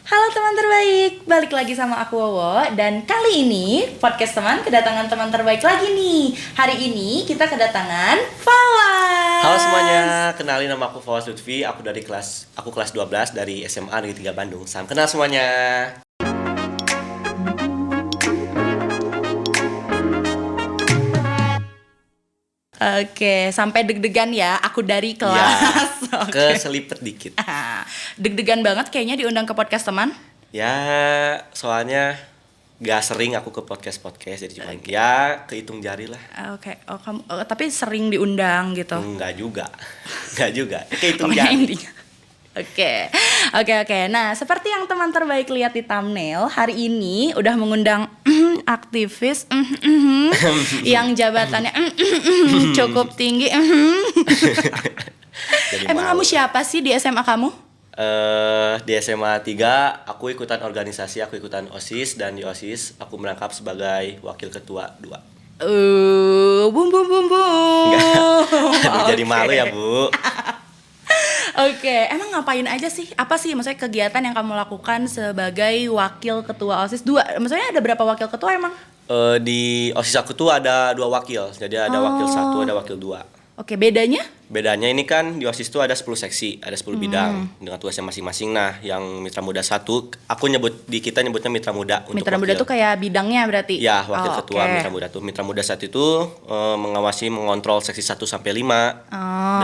Halo teman terbaik, balik lagi sama aku Wowo. Dan kali ini podcast teman kedatangan teman terbaik lagi nih. Hari ini kita kedatangan Fawaz. Halo semuanya, kenalin nama aku Fawaz Lutfi. Aku kelas 12 dari SMA Negeri 3 Bandung. Salam kenal semuanya. Oke, sampai deg-degan ya, aku dari kelas. Ya, Oke. keselipet dikit. Deg-degan banget kayaknya diundang ke podcast teman. Ya, soalnya gak sering aku ke podcast-podcast, jadi cuma ya kehitung jari lah. Oke, kamu tapi sering diundang gitu. Enggak juga, enggak juga. Kehitung Pokoknya jari. intinya. Oke. Nah, seperti yang teman terbaik lihat di thumbnail, hari ini udah mengundang aktivis yang jabatannya cukup tinggi. Jadi Emang kamu malu. siapa sih di SMA kamu? Di SMA 3 aku ikutan organisasi, aku ikutan OSIS, dan di OSIS aku merangkap sebagai wakil ketua 2. Bum bum bum bum. Aduh, jadi malu ya, Bu. Oke, emang ngapain aja sih? Apa sih maksudnya kegiatan yang kamu lakukan sebagai wakil ketua OSIS 2? Maksudnya ada berapa wakil ketua emang? Di OSIS aku tuh ada 2 wakil. Jadi ada wakil 1, ada wakil 2. Oke, bedanya? Bedanya ini kan di OSIS tuh ada 10 seksi, ada 10 bidang dengan tugasnya masing-masing. Nah, yang Mitra Muda 1, kita nyebutnya Mitra Muda untuk Mitra Muda wakil. tuh kayak bidangnya berarti? Ya, wakil ketua oke. Mitra Muda tuh. Mitra Muda 1 itu mengontrol seksi 1 sampai 5. Oh,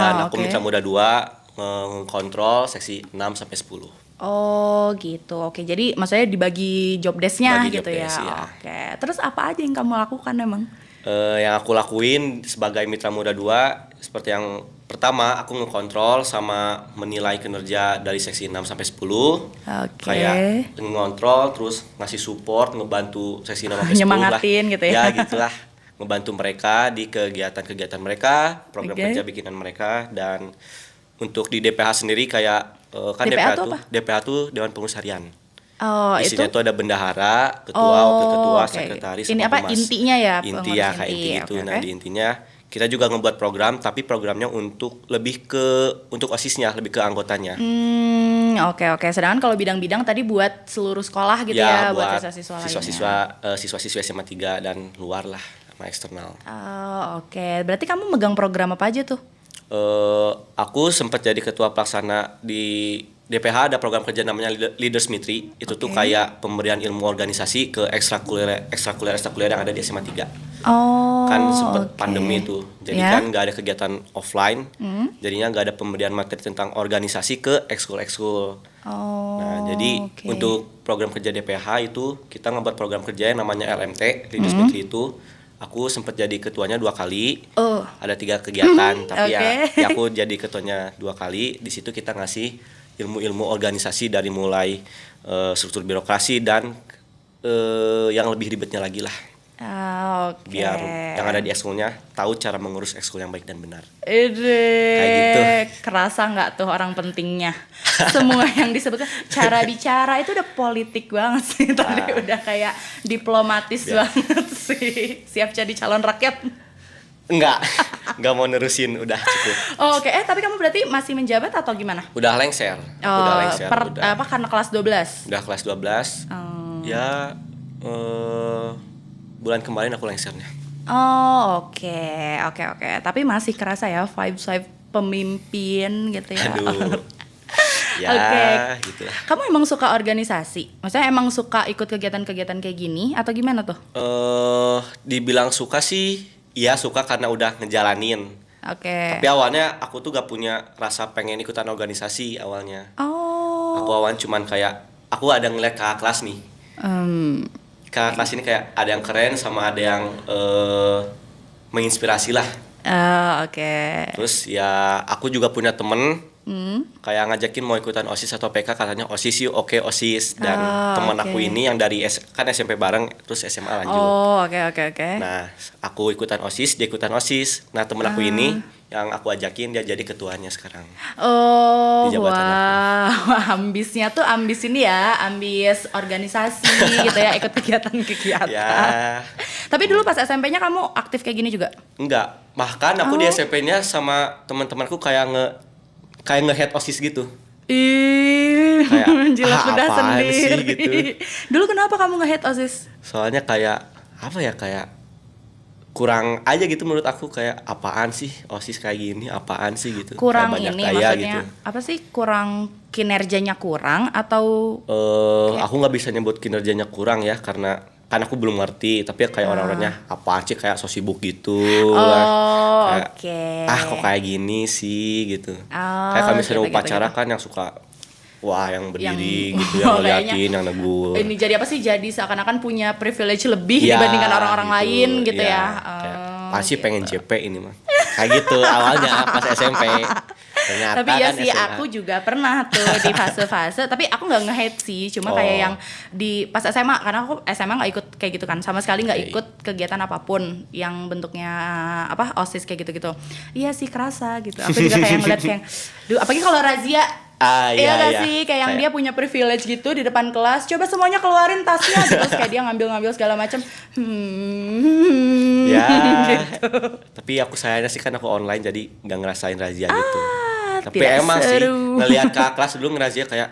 Dan aku oke. Mitra Muda 2 mengontrol seksi 6 sampai 10. Oh gitu, oke. Jadi maksudnya dibagi job desk-nya Bagi gitu job ya? desk, iya. Oke, terus apa aja yang kamu lakukan emang? Yang aku lakuin sebagai Mitra Muda 2, seperti yang pertama, aku ngekontrol sama menilai kinerja dari seksi 6 sampai 10. Oke. Kayak ngontrol, terus ngasih support, ngebantu seksi 6 sampai 10 lah. Nyemangatin gitu ya. Ya gitulah, ngebantu mereka di kegiatan-kegiatan mereka, program Oke. kerja bikinan mereka. Dan untuk di DPH sendiri kayak kan DPH DPH tuh tuh apa? DPH tuh Dewan Pengurus Harian. Oh Isinya itu? tuh ada bendahara, ketua, wakil ketua, oke. sekretaris, Ini sama apa, humas. intinya ya, Inti pengurus ya, kayak inti. inti gitu. Oke, Nah, oke. di intinya kita juga ngebuat program, tapi programnya untuk lebih ke untuk OSISnya, lebih ke anggotanya. Oke. Sedangkan kalau bidang-bidang tadi buat seluruh sekolah gitu ya, buat siswa-siswa lainnya. Siswa-siswa SMA 3 dan luar lah, sama eksternal. Oh, oke. Berarti kamu megang program apa aja tuh? Aku sempat jadi ketua pelaksana di DPH, ada program kerja namanya Leaders Mitri. Itu tuh Oke. kayak pemberian ilmu organisasi ke ekstrakurikuler yang ada di SMA 3. Oh, Kan sempat oke. pandemi tuh, jadi Ya. kan nggak ada kegiatan offline, jadinya nggak ada pemberian materi tentang organisasi ke ekskul. Oh, Nah, jadi oke. untuk program kerja DPH itu kita ngebuat program kerja yang namanya LMT, Leaders Mitri itu. Aku sempat jadi ketuanya 2 kali. Oh. Ada 3 kegiatan, tapi Oke. ya aku jadi ketuanya 2 kali. Di situ kita ngasih ilmu-ilmu organisasi dari mulai struktur birokrasi dan yang lebih ribetnya lagi lah. Oke. Biar yang ada di ekskulnya tahu cara mengurus ekskul yang baik dan benar. Kayak gitu. Kerasa nggak tuh orang pentingnya? Semua yang disebutkan cara bicara itu udah politik banget sih tadi, udah kayak diplomatis banget sih. Siap jadi calon rakyat. Enggak mau nerusin, udah cukup. Oke, tapi kamu berarti masih menjabat atau gimana? Udah lengser. Udah lengser. Udah Karena kelas 12. Udah kelas 12. Ya bulan kemarin aku lengsernya. Oh, oke. Tapi masih kerasa ya vibes pemimpin gitu ya. Aduh. Ya, Oke. gitu lah. Kamu emang suka organisasi? Maksudnya emang suka ikut kegiatan-kegiatan kayak gini atau gimana tuh? Dibilang suka sih, iya suka karena udah ngejalanin. Oke. Tapi awalnya aku tuh gak punya rasa pengen ikutan organisasi awalnya. Oh. Aku awalnya cuman kayak, aku ada ngeliat kakak kelas nih. Kakak kelas ini kayak ada yang keren sama ada yang menginspirasi lah. Oke. Terus ya aku juga punya temen kayak ngajakin mau ikutan OSIS atau PK, katanya OSIS yuk, oke OSIS. Dan teman oke. aku ini yang dari kan SMP bareng terus SMA lanjut. Oh, oke. Nah, aku ikutan OSIS, dia ikutan OSIS. Nah, temen aku ini yang aku ajakin, dia jadi ketuanya sekarang. Oh, Di jabatan wah. Ambisnya tuh ambis ini ya, ambis organisasi gitu ya, ikut kegiatan-kegiatan. Ya, Tapi dulu pas SMP-nya kamu aktif kayak gini juga? enggak. Bahkan aku di SMP-nya sama teman-temanku kayak nge-head OSIS gitu. Ih, Kayak, jilat ludah apaan sendiri. sih, gitu. Dulu kenapa kamu nge-hate OSIS? Soalnya kayak apa ya, kayak kurang aja gitu menurut aku, kayak apaan sih OSIS kayak gini, apaan sih gitu. Kurang kayak banyak ini gaya maksudnya gitu. apa sih? Kurang kinerjanya kurang atau Aku nggak bisa nyebut kinerjanya kurang ya, karena kan aku belum ngerti, tapi kayak orang-orangnya apa sih, kayak so sibuk gitu lah. oh Kayak, oke. kok kayak gini sih gitu. Oh, Kayak kalau misalnya gitu, upacara gitu. kan yang suka wah yang berdiri Yang- gitu, yang kayaknya ngeliatin, yang negur. Ini jadi apa sih? Jadi seakan-akan punya privilege lebih Iya, dibandingkan orang-orang gitu. lain gitu Iya, ya. kayak, Oh, pasti gitu. pengen JP ini mah. Kayak gitu awalnya pas SMP. Ternyata Tapi ya kan sih SMA. aku juga pernah tuh di fase-fase, tapi aku nggak nge-hate sih, cuma kayak Oh. yang di pas SMA, karena aku SMA nggak ikut kayak gitu kan, sama sekali nggak ikut kegiatan apapun yang bentuknya apa OSIS kayak gitu-gitu. Iya sih kerasa gitu. Aku juga kayak ngeliat kayak, duh, apalagi kalau razia. Iya gak sih, kayak yang dia punya privilege gitu di depan kelas, coba semuanya keluarin tasnya, terus kayak dia ngambil-ngambil segala macam. Ya, Gitu. tapi aku sayangnya sih kan aku online jadi nggak ngerasain razia gitu. Tapi tidak emang sih seru. ngelihat kakak kelas dulu ngerazia kayak,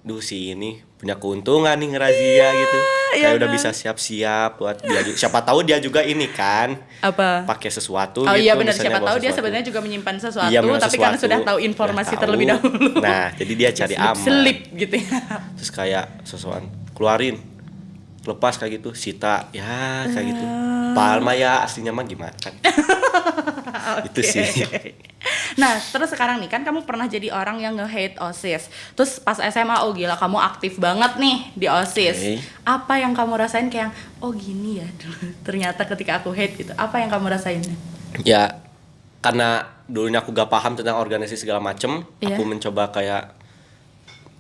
duh si ini punya keuntungan nih ngerazia gitu. iya Kayak udah kan? bisa siap-siap buat dia. Siapa tahu dia juga ini kan Apa? pakai sesuatu Oh gitu. iya benar, misalnya siapa bawa tahu dia sesuatu. sebenarnya juga menyimpan sesuatu, Iya, menyimpan tapi karena sesuatu, sudah tahu informasi udah tahu. terlebih dahulu. Nah, jadi dia cari aman. Selip gitu ya. Terus kayak sesuatu keluarin, lepas kayak gitu, sita ya kayak gitu. Palma ya aslinya mah gimana kan? Itu sih. Nah, terus sekarang nih kan kamu pernah jadi orang yang nge-hate OSIS. Terus pas SMA, oh gila kamu aktif banget nih di OSIS. Oke. Apa yang kamu rasain kayak, oh gini ya dulu. Ternyata ketika aku hate gitu. Apa yang kamu rasain? Ya karena dulunya aku gak paham tentang organisasi segala macem, Iya. aku mencoba kayak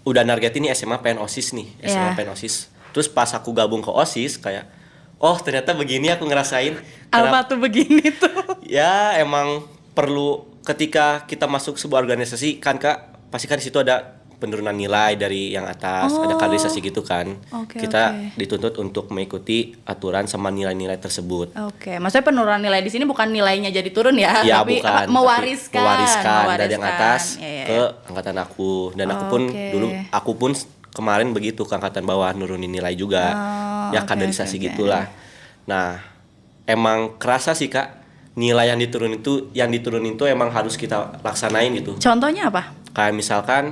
udah nargetin nih SMA pengen OSIS nih, SMA Iya. pengen OSIS. Terus pas aku gabung ke OSIS kayak, oh ternyata begini aku ngerasain. Apa tuh begini tuh? Ya emang perlu ketika kita masuk sebuah organisasi kan kak, pasti kan di situ ada penurunan nilai dari yang atas, ada kaderisasi gitu kan. Oke, Kita oke. dituntut untuk mengikuti aturan sama nilai-nilai tersebut. Oke, maksudnya penurunan nilai di sini bukan nilainya jadi turun ya, Ya tapi bukan, apa, tapi mewariskan, dari yang atas Iya, iya, ke iya. angkatan aku, dan aku pun Oke. dulu kemarin begitu ke angkatan bawah nurunin nilai juga, Oh, ya oke, kaderisasi oke, oke. gitulah. Nah emang kerasa sih kak, nilai yang diturunin itu emang harus kita laksanain gitu. Contohnya apa? Kayak misalkan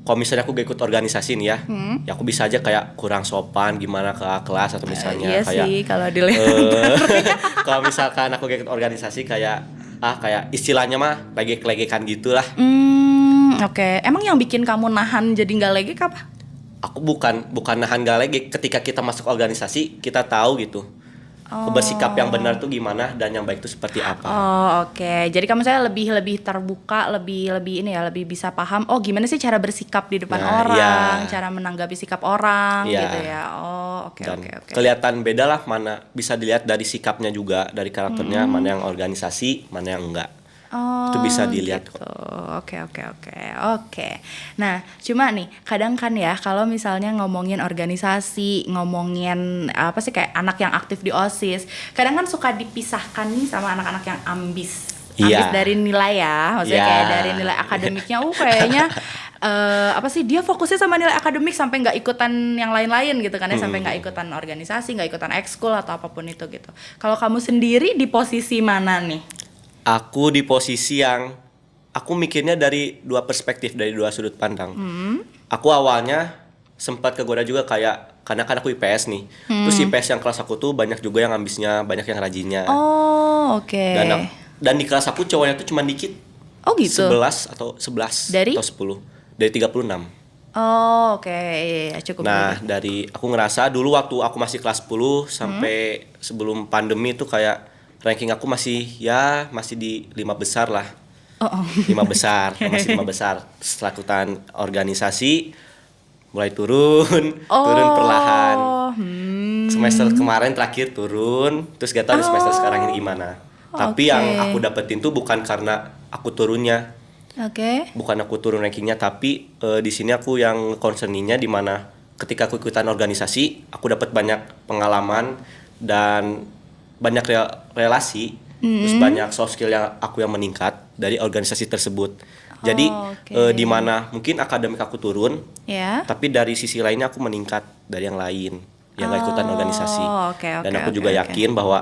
kalau misalnya aku gak ikut organisasi nih ya, ya aku bisa aja kayak kurang sopan gimana ke kelas, atau misalnya Iya kayak sih, kalau dilihat. kalau misalkan aku gak ikut organisasi kayak kayak istilahnya mah legek-legekan gitulah. Oke. Emang yang bikin kamu nahan jadi nggak legek apa? Aku bukan nahan gak legek, ketika kita masuk organisasi kita tahu gitu. Bersikap yang benar tuh gimana dan yang baik itu seperti apa. Oh, oke. Jadi kamu saya lebih terbuka, lebih ini ya, lebih bisa paham. Oh, gimana sih cara bersikap di depan Nah, orang, iya. cara menanggapi sikap orang, Iya. gitu ya. Oh, oke, Dan oke. kelihatan beda lah, mana bisa dilihat dari sikapnya juga, dari karakternya, mana yang organisasi, mana yang enggak. Oh, Itu bisa dilihat gitu. Oke. Nah, cuma nih, kadang kan ya kalau misalnya ngomongin organisasi, ngomongin apa sih kayak anak yang aktif di OSIS, kadang kan suka dipisahkan nih sama anak-anak yang ambis. Ambis Iya. dari nilai ya, maksudnya Iya. kayak dari nilai akademiknya, kayaknya apa sih dia fokusnya sama nilai akademik sampai nggak ikutan yang lain-lain gitu kan ya, sampai nggak ikutan organisasi, nggak ikutan ekskul atau apapun itu gitu. Kalau kamu sendiri di posisi mana nih? Aku di posisi yang aku mikirnya dari dua perspektif, dari dua sudut pandang. Aku awalnya sempat kegoda juga kayak, karena kan aku IPS nih. Terus IPS yang kelas aku tuh banyak juga yang ambisnya, banyak yang rajinnya. Oh, oke. Dan di kelas aku cowoknya tuh cuma dikit. Oh gitu. 11 atau 11 Dari? atau 10. Dari 36. Oh, oke. Iya, cukup. Nah, dari aku ngerasa dulu waktu aku masih kelas 10 sampai sebelum pandemi tuh kayak ranking aku masih di 5 besar lah. Oh. 5 besar, masih 5 besar. Setelah ikutan organisasi mulai turun perlahan. Semester kemarin terakhir turun, terus gak tahu di semester sekarang ini gimana. Tapi Oke. yang aku dapetin tuh bukan karena aku turunnya, Oke. bukan aku turun rankingnya, tapi di sini aku yang concerningnya di mana ketika aku ikutan organisasi, aku dapat banyak pengalaman dan banyak relasi, terus banyak soft skill yang meningkat dari organisasi tersebut. Jadi oke. di mana mungkin akademik aku turun, Ya. tapi dari sisi lainnya aku meningkat dari yang lain yang gak ikutan organisasi. Oke, Dan oke, aku oke, juga oke. yakin bahwa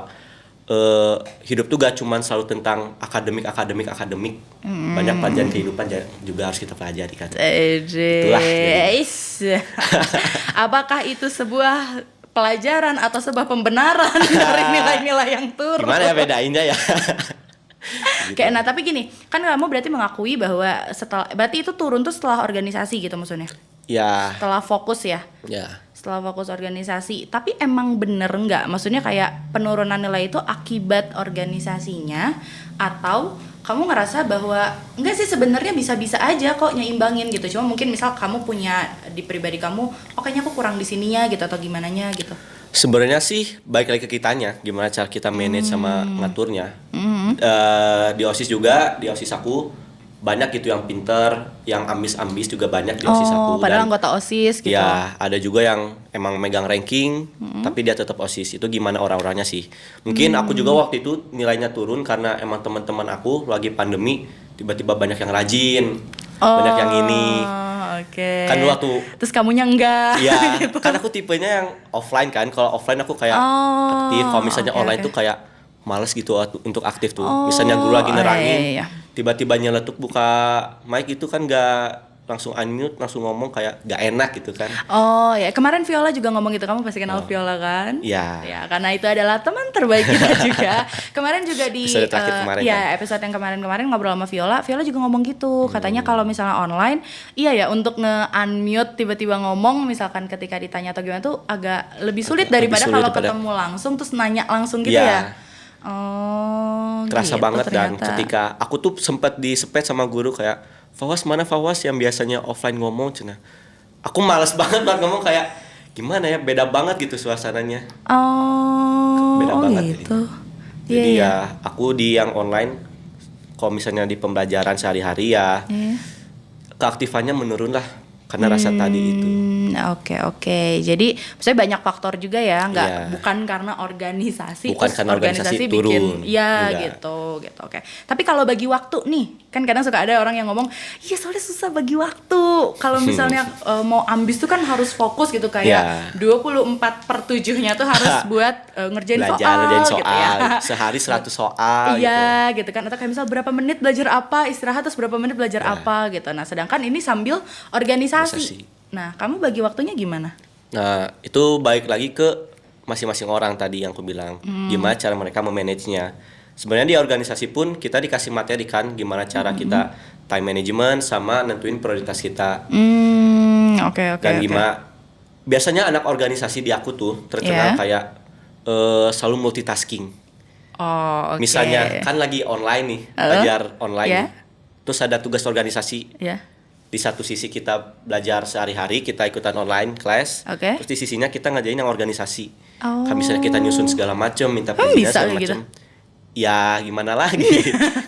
hidup tuh gak cuman selalu tentang akademik. Banyak pelajaran kehidupan juga harus kita pelajari kan. Itulah jadinya. Is. Apakah itu sebuah pelajaran atau sebuah pembenaran dari nilai-nilai yang turun? Gimana ya bedainnya ya? Gitu. Kayak, nah tapi gini, kan kamu berarti mengakui bahwa berarti itu turun tuh setelah organisasi gitu maksudnya? Ya, Setelah fokus ya? ya. Setelah fokus organisasi. Tapi emang bener nggak? Maksudnya kayak penurunan nilai itu akibat organisasinya, atau kamu ngerasa bahwa enggak sih, sebenarnya bisa-bisa aja kok nyeimbangin gitu. Cuma mungkin misal kamu punya di pribadi kamu, oh kayaknya aku kurang di sininya gitu, atau gimananya gitu. Sebenarnya sih balik lagi ke kitanya, gimana cara kita manage sama ngaturnya. Di OSIS juga, di OSIS aku banyak gitu yang pinter, yang ambis-ambis juga banyak di OSIS aku. Padahal Dan anggota OSIS gitu. ya ada juga yang emang megang ranking, tapi dia tetap OSIS. Itu gimana orang-orangnya sih. Mungkin aku juga waktu itu nilainya turun karena emang teman-teman aku lagi pandemi, tiba-tiba banyak yang rajin, banyak yang ini. Oke. Kan dulu waktu Terus kamunya enggak. ya, gitu. kan aku tipenya yang offline kan. Kalau offline aku kayak Oh, aktif. Kalau misalnya oke, online oke. tuh kayak males gitu untuk aktif tuh. Misalnya guru lagi nerangin, iya. tiba-tiba nyeletuk buka mic itu kan gak langsung unmute, langsung ngomong kayak gak enak gitu kan. Oh ya, kemarin Viola juga ngomong gitu, kamu pasti kenal Viola kan? Iya. Ya, karena itu adalah teman terbaik kita juga. Kemarin juga di Episode terakhir kemarin ya, kan? episode yang kemarin ngobrol sama Viola, Viola juga ngomong gitu. Katanya kalau misalnya online, iya ya, untuk nge-unmute tiba-tiba ngomong misalkan ketika ditanya atau gimana tuh agak lebih sulit Lebih daripada sulit kalau daripada- ketemu langsung terus nanya langsung gitu Iya. ya. Oh, Terasa gitu banget. Dan ternyata. ketika aku tuh sempat disepet sama guru kayak, Fawas mana Fawas yang biasanya offline ngomong cina. Aku males banget ngomong kayak gimana ya, beda banget gitu suasananya. Beda banget gitu. Jadi Iya, ya aku di yang online, kalau misalnya di pembelajaran sehari-hari ya iya. keaktifannya menurun lah karena rasa tadi itu. Oke. Jadi maksudnya banyak faktor juga ya, nggak Iya. bukan karena organisasi. Bukan terus karena organisasi bikin, turun. ya Enggak. gitu. Oke. Tapi kalau bagi waktu nih, kan kadang suka ada orang yang ngomong, iya soalnya susah bagi waktu. Kalau misalnya mau ambis tuh kan harus fokus gitu, kayak Iya. 24/7-nya tuh harus buat ngerjain Ngerjain soal, soal, gitu ya. sehari 100 soal gitu. Iya gitu kan, atau kayak misal berapa menit belajar apa, istirahat terus berapa menit belajar Ya. apa gitu. Nah sedangkan ini sambil organisasi. Organisasi. Nah kamu bagi waktunya gimana? Nah, itu balik lagi ke masing-masing orang tadi yang aku bilang. Gimana cara mereka memanagenya. Sebenarnya di organisasi pun kita dikasih materi kan, gimana cara kita time management sama nentuin prioritas kita. Oke. Dan gimana biasanya anak organisasi di aku tuh terkenal Iya. kayak selalu multitasking. Oh oke. Misalnya kan lagi online nih, belajar online Iya. nih. Terus ada tugas organisasi. Ya. Di satu sisi kita belajar sehari-hari, kita ikutan online class. Oke. Terus di sisinya kita ngajain yang organisasi. Oh. Kan misalnya kita nyusun segala macam, minta Emang perizinan bisa segala kayak gitu? macam. Ya gimana lagi?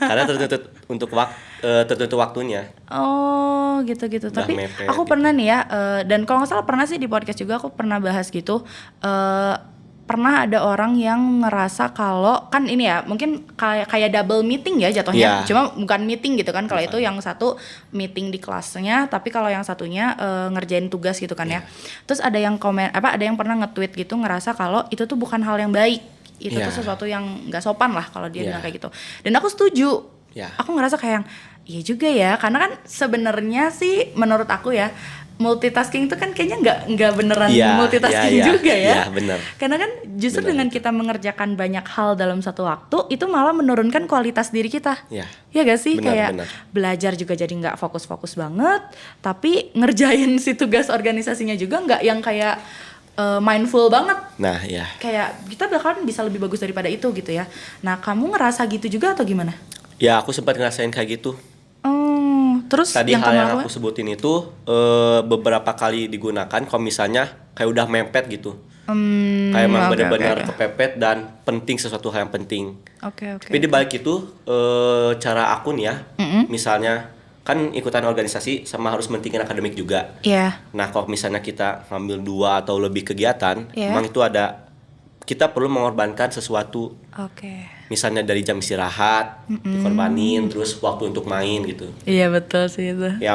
Karena tertutup untuk tertutup waktunya. Oh gitu. Udah Tapi mepet aku gitu. pernah nih ya, dan kalau nggak salah pernah sih di podcast juga aku pernah bahas gitu. Pernah ada orang yang ngerasa kalau kan ini ya mungkin kayak double meeting ya jatuhnya. Iya. Cuma bukan meeting gitu kan. Kalau itu yang satu meeting di kelasnya, tapi kalau yang satunya ngerjain tugas gitu kan ya. Terus ada yang komen ada yang pernah nge-tweet gitu ngerasa kalau itu tuh bukan hal yang baik. Itu Iya. tuh sesuatu yang nggak sopan lah kalau dia Iya. bilang kayak gitu. Dan aku setuju. Ya. Aku ngerasa kayak iya juga ya, karena kan sebenarnya sih menurut aku ya multitasking itu kan kayaknya nggak beneran Iya, multitasking iya, juga ya. iya, bener. Karena kan justru Bener dengan itu. kita mengerjakan banyak hal dalam satu waktu itu malah menurunkan kualitas diri kita. Ya. Ya gak sih? Benar, Kayak benar. belajar juga jadi nggak fokus-fokus banget, tapi ngerjain si tugas organisasinya juga nggak yang kayak mindful banget. Nah, ya. Kayak kita bakalan bisa lebih bagus daripada itu gitu ya. Nah kamu ngerasa gitu juga atau gimana? Ya, aku sempat ngerasain kayak gitu. Terus Tadi yang hal kamu yang lakukan? aku sebutin itu beberapa kali digunakan kalau misalnya kayak udah mepet gitu. Kayak emang Oke, benar-benar oke. kepepet dan penting, sesuatu hal yang penting. Oke. Tapi di balik itu cara aku nih ya, misalnya kan ikutan organisasi sama harus mentingin akademik juga. Iya. Nah kalau misalnya kita ngambil 2 atau lebih kegiatan, Iya. memang itu ada, kita perlu mengorbankan sesuatu. Oke. misalnya dari jam istirahat dikorbanin, terus waktu untuk main gitu. Iya betul sih itu. Ya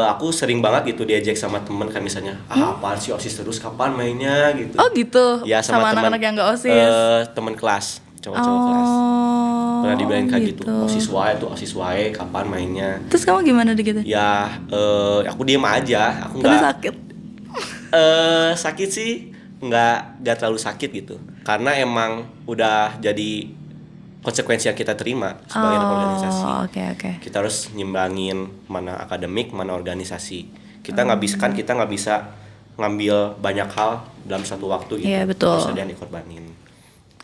aku sering banget gitu diajak sama temen kayak misalnya apaan sih OSIS terus, kapan mainnya gitu. Oh gitu. Ya sama teman anak-anak yang gak OSIS. teman kelas, cowok-cowok kelas. Pernah dibilangin kayak gitu. OSIS wae tuh, OSIS wae kapan mainnya. Terus kamu gimana gitu? Ya aku diem aja, aku Tapi nggak sakit. sakit sih nggak terlalu sakit gitu, karena emang udah jadi konsekuensi yang kita terima sebagai anak organisasi. Oke. Kita harus nyimbangin mana akademik, mana organisasi. Kita nggak bisa ngambil banyak hal dalam satu waktu gitu. Iya, betul. Harus ada yang dikorbanin.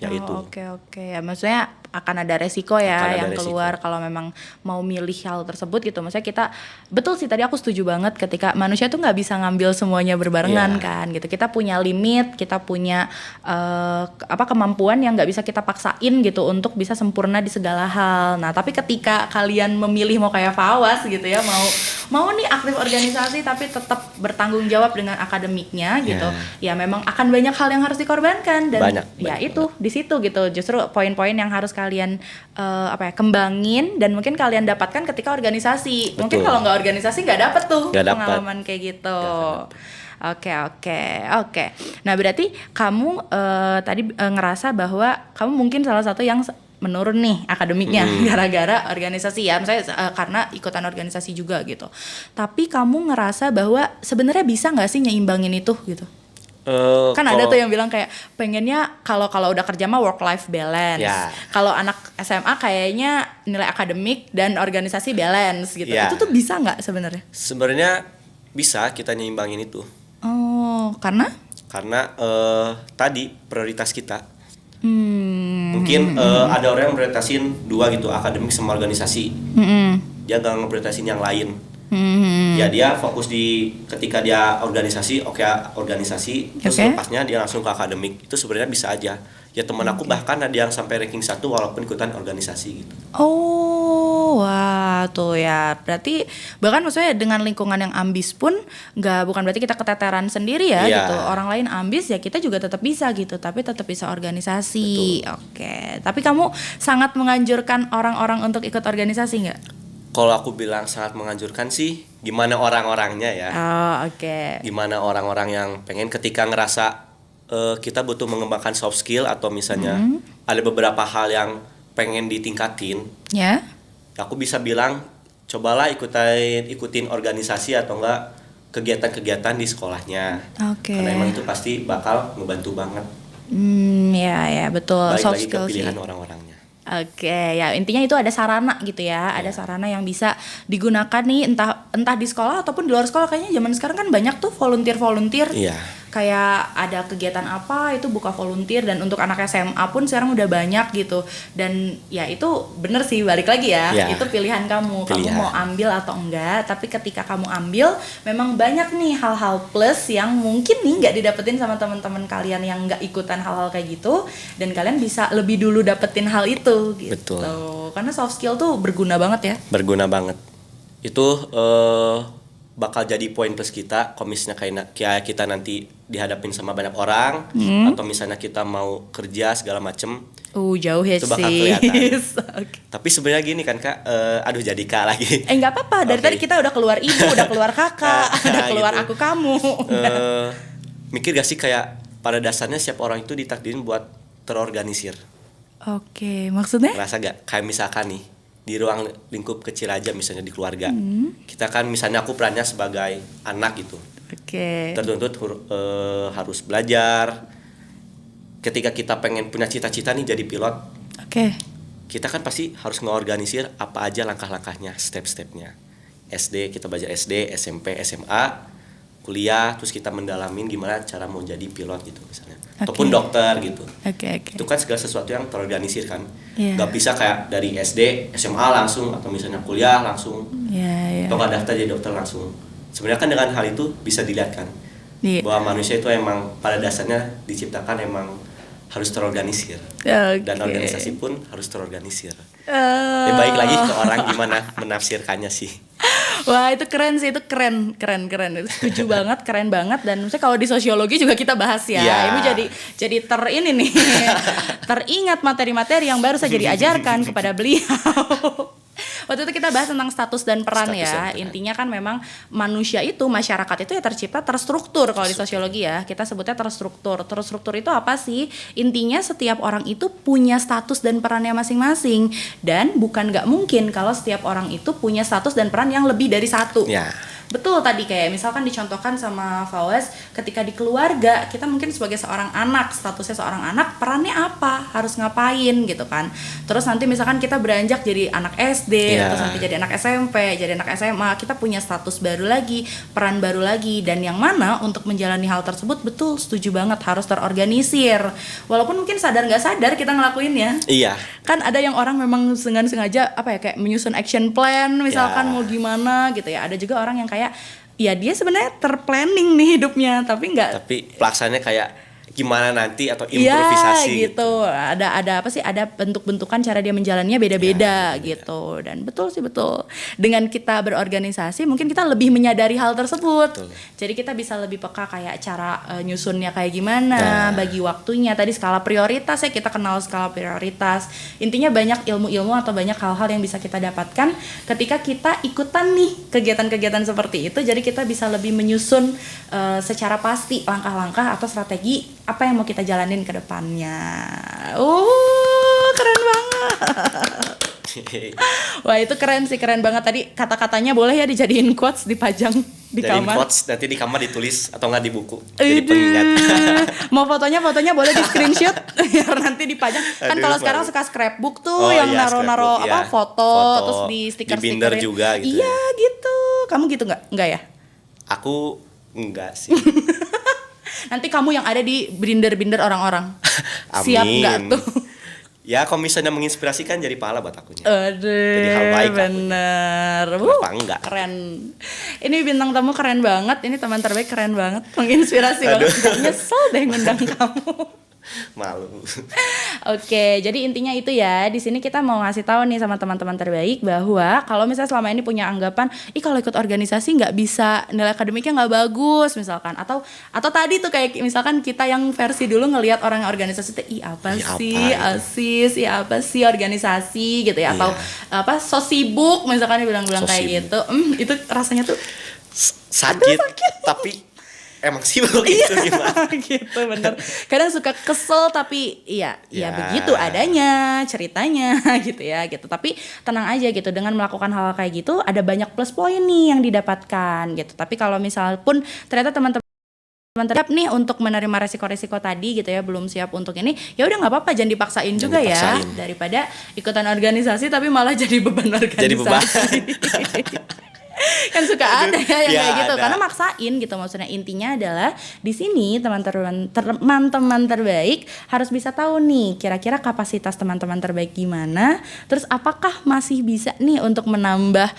Ya itu. Oke. Ya maksudnya akan ada resiko ya Akan ada yang resiko. keluar kalau memang mau milih hal tersebut gitu. Maksudnya kita betul sih, tadi aku setuju banget ketika manusia tuh nggak bisa ngambil semuanya berbarengan kan gitu. Kita punya limit, kita punya kemampuan yang nggak bisa kita paksain gitu untuk bisa sempurna di segala hal. Nah tapi ketika kalian memilih mau kayak Fawas gitu ya, mau nih aktif organisasi tapi tetap bertanggung jawab dengan akademiknya gitu, ya memang akan banyak hal yang harus dikorbankan dan Banyak itu di situ gitu justru poin-poin yang harus kalian kembangin dan mungkin kalian dapatkan ketika organisasi. Mungkin Betul. kalau nggak organisasi nggak dapet tuh Nggak dapet. pengalaman kayak gitu. Oke. Nah berarti kamu tadi ngerasa bahwa kamu mungkin salah satu yang menurun nih akademiknya gara-gara organisasi ya, misalnya karena ikutan organisasi juga gitu. Tapi kamu ngerasa bahwa sebenarnya bisa nggak sih nyeimbangin itu gitu? Kan ada tuh yang bilang kayak pengennya kalau udah kerja mah work life balance. Ya. Kalau anak SMA kayaknya nilai akademik dan organisasi balance gitu. Ya. Itu tuh bisa nggak sebenarnya? Sebenarnya bisa kita nyimbangin itu. Oh, karena? Karena tadi prioritas kita. Mungkin ada orang yang prioritasin dua gitu, akademik sama organisasi. Dia nggak ngeprioritasin yang lain. Ya dia fokus di ketika dia organisasi, organisasi, terus lepasnya dia langsung ke akademik. Itu sebenarnya bisa aja. Ya teman aku bahkan ada yang sampai ranking 1 walaupun ikutan organisasi gitu. Oh, wah tuh ya. Berarti bahkan maksudnya dengan lingkungan yang ambis pun bukan berarti kita keteteran sendiri ya gitu. Orang lain ambis ya kita juga tetap bisa gitu, tapi tetap bisa organisasi. Betul. Oke. Tapi kamu sangat menganjurkan orang-orang untuk ikut organisasi nggak? Kalau aku bilang sangat menganjurkan sih, gimana orang-orangnya ya. Oke. Gimana orang-orang yang pengen ketika ngerasa kita butuh mengembangkan soft skill atau misalnya ada beberapa hal yang pengen ditingkatin. Ya. Aku bisa bilang cobalah ikutin organisasi atau enggak kegiatan-kegiatan di sekolahnya. Oke. Karena emang itu pasti bakal ngebantu banget. Ya betul. Balik Soft lagi ke skill pilihan sih. Orang-orangnya. Oke, ya intinya itu ada sarana gitu ya, ada sarana yang bisa digunakan nih entah di sekolah ataupun di luar sekolah. Kayaknya zaman sekarang kan banyak tuh volunteer. Iya. Kayak ada kegiatan apa itu buka volunteer, dan untuk anak SMA pun sekarang udah banyak gitu. Dan ya itu bener sih, balik lagi ya, itu pilihan kamu mau ambil atau enggak. Tapi ketika kamu ambil, memang banyak nih hal-hal plus yang mungkin nih nggak didapetin sama teman-teman kalian yang nggak ikutan hal-hal kayak gitu, dan kalian bisa lebih dulu dapetin hal itu gitu. Betul. Karena soft skill tuh berguna banget ya. Berguna banget. Itu bakal jadi poin plus kita kalau misalnya kayak kita nanti dihadapin sama banyak orang, atau misalnya kita mau kerja segala macem, jauh ya itu bakal sih. kelihatan. Okay. Tapi sebenarnya gini kan Kak, aduh jadi Kak lagi. Nggak apa-apa, dari tadi kita udah keluar ibu, udah keluar kakak, udah keluar gitu. aku kamu. Mikir gak sih kayak pada dasarnya setiap orang itu ditakdirin buat terorganisir. Oke, maksudnya? Ngerasa gak? Kayak misalkan nih, di ruang lingkup kecil aja misalnya di keluarga, kita kan misalnya aku perannya sebagai anak gitu. Oke. Tertuntut harus belajar. Ketika kita pengen punya cita-cita nih jadi pilot, kita kan pasti harus ngeorganisir apa aja langkah-langkahnya, step-stepnya. SD, kita belajar SD, SMP, SMA, kuliah, terus kita mendalamin gimana cara mau jadi pilot gitu misalnya. Ataupun dokter gitu. Itu kan segala sesuatu yang terorganisir kan. Gak bisa kayak dari SD, SMA langsung, atau misalnya kuliah langsung. Atau gak daftar jadi dokter langsung. Sebenarnya kan dengan hal itu bisa dilihat kan, bahwa manusia itu emang pada dasarnya diciptakan emang harus terorganisir. Dan organisasi pun harus terorganisir. Baik lagi ke orang gimana menafsirkannya sih. Wah itu keren sih, itu keren. Itu setuju banget, keren banget. Dan maksudnya kalau di sosiologi juga kita bahas ya. Iya. Ibu jadi ini nih, teringat materi-materi yang baru saja diajarkan kepada beliau. Waktu itu kita bahas tentang status dan peran Status dan ya. peran. Intinya kan memang manusia itu, masyarakat itu ya tercipta terstruktur. Kalau di sosiologi ya, kita sebutnya terstruktur. Terstruktur itu apa sih? Intinya setiap orang itu punya status dan perannya masing-masing. Dan bukan nggak mungkin kalau setiap orang itu punya status dan peran yang lebih dari satu. Ya. Betul tadi kayak misalkan dicontohkan sama Fawaz, ketika di keluarga kita mungkin sebagai seorang anak, statusnya seorang anak, perannya apa, harus ngapain gitu kan. Terus nanti misalkan kita beranjak jadi anak SD, Yeah. terus nanti jadi anak SMP, jadi anak SMA, kita punya status baru lagi, peran baru lagi. Dan yang mana untuk menjalani hal tersebut, betul setuju banget, harus terorganisir. Walaupun mungkin sadar nggak sadar kita ngelakuinnya. Iya. Kan ada yang orang memang sengaja apa ya, kayak menyusun action plan misalkan Ya. mau gimana gitu ya. Ada juga orang yang kayak ya dia sebenarnya terplanning nih hidupnya tapi nggak. Tapi pelaksananya kayak gimana nanti atau Iya improvisasi gitu. Ada apa sih, ada bentuk-bentukan cara dia menjalannya beda-beda gitu. Dan betul sih, betul. Dengan kita berorganisasi mungkin kita lebih menyadari hal tersebut. Betul. Jadi kita bisa lebih peka kayak cara nyusunnya kayak gimana, Nah. bagi waktunya. Tadi skala prioritas ya, kita kenal skala prioritas. Intinya banyak ilmu-ilmu atau banyak hal-hal yang bisa kita dapatkan ketika kita ikutan nih kegiatan-kegiatan seperti itu. Jadi kita bisa lebih menyusun secara pasti langkah-langkah atau strategi apa yang mau kita jalanin ke depannya. Keren banget. Wah itu keren sih, keren banget. Tadi kata-katanya boleh ya dijadiin quotes, dipajang di Jadiin kamar. quotes, nanti di kamar ditulis atau nggak di buku. Jadi pengingat. Mau fotonya boleh di screenshot biar nanti dipajang. Kan Aduh, kalau sekarang malu. suka scrapbook tuh Oh, yang iya, naro-naro scrapbook, apa iya. foto, Foto, terus di di stiker-stikerin. binder juga gitu. Iya gitu. Kamu gitu nggak? Nggak ya? Aku enggak sih. Nanti kamu yang ada di binder-binder orang-orang. Siap nggak Amin. tuh? Ya kalau misalnya menginspirasi kan jadi pahala buat akunya. Aduh, hal baik akunya. bener. Kenapa enggak? Keren. Ini bintang tamu keren banget. Ini teman terbaik keren banget. Menginspirasi banget. Gak nyesel deh ngundang kamu. Malu. Oke, jadi intinya itu ya. Di sini kita mau ngasih tahu nih sama teman-teman terbaik bahwa kalau misalnya selama ini punya anggapan, kalau ikut organisasi nggak bisa, nilai akademiknya nggak bagus misalkan, atau tadi tuh kayak misalkan kita yang versi dulu ngelihat orang yang organisasi itu, apa Ih, sih apa ASIS, apa sih organisasi gitu ya, atau apa so sibuk misalkan dibilang-bilang So kayak sibuk. gitu. Itu rasanya tuh Sakit, tapi emang sih begitu gimana? gitu, bener. Kadang suka kesel tapi ya Ya. begitu adanya ceritanya gitu ya gitu. Tapi tenang aja gitu, dengan melakukan hal kayak gitu ada banyak plus poin nih yang didapatkan gitu. Tapi kalau misal pun ternyata teman-teman siap nih untuk menerima resiko-resiko tadi gitu ya, belum siap untuk ini, ya udah nggak apa-apa, jangan dipaksain juga ya, dipaksain. daripada ikutan organisasi tapi malah jadi beban organisasi. Jadi beban. Kan suka ada ya yang Ya, kayak gitu, ada. karena maksain gitu. Maksudnya intinya adalah di sini teman-teman terbaik harus bisa tahu nih kira-kira kapasitas teman-teman terbaik gimana, terus apakah masih bisa nih untuk menambah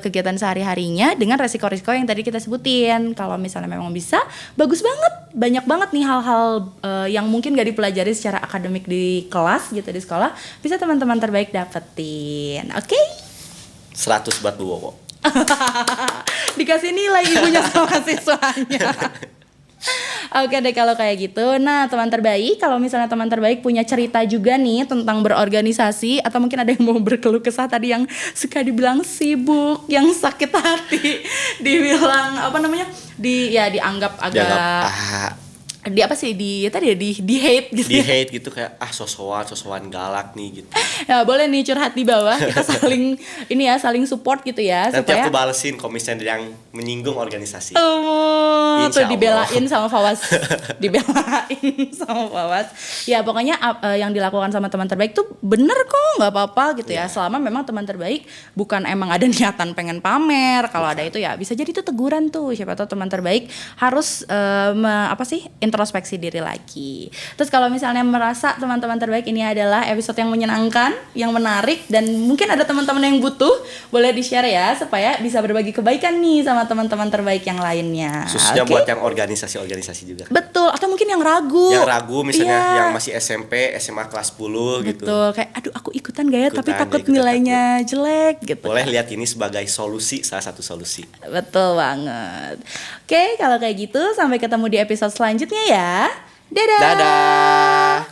kegiatan sehari-harinya dengan resiko-resiko yang tadi kita sebutin. Kalau misalnya memang bisa, bagus banget, banyak banget nih hal-hal yang mungkin gak dipelajari secara akademik di kelas gitu, di sekolah, bisa teman-teman terbaik dapetin. Oke? 100 buat Bu Wowo. Dikasih nilai ibunya sama siswanya. Oke deh kalau kayak gitu. Nah teman terbaik, kalau misalnya teman terbaik punya cerita juga nih tentang berorganisasi, atau mungkin ada yang mau berkeluh kesah tadi, yang suka dibilang sibuk, yang sakit hati, dibilang apa namanya, dianggap agak Dianggap di apa sih, di hate gitu. di hate gitu, kayak sosokan galak nih gitu. Ya boleh nih curhat di bawah, kita saling support gitu ya. Nanti supaya aku balesin kalau misalnya yang menyinggung organisasi. tuh Insya Allah. dibelain sama Fawaz. Dibelain sama Fawaz. Ya pokoknya yang dilakukan sama teman terbaik tuh bener kok, nggak apa-apa gitu ya. Selama memang teman terbaik bukan emang ada niatan pengen pamer. Kalau ada itu ya bisa jadi itu teguran tuh. Siapa tahu teman terbaik harus introspeksi diri lagi. Terus kalau misalnya merasa teman-teman terbaik ini adalah episode yang menyenangkan, yang menarik, dan mungkin ada teman-teman yang butuh, boleh di-share ya supaya bisa berbagi kebaikan nih sama teman-teman terbaik yang lainnya. Khususnya Oke? buat yang organisasi-organisasi juga. Betul, atau mungkin yang ragu. Yang ragu misalnya Iya. yang masih SMP, SMA kelas 10 gitu. Betul, kayak aduh aku ikutan gak ya, tapi Ikutan, takut ikutan, nilainya jelek gitu. Boleh lihat ini sebagai solusi, salah satu solusi. Betul banget. Oke, kalau kayak gitu sampai ketemu di episode selanjutnya ya. Dadah. Dadah.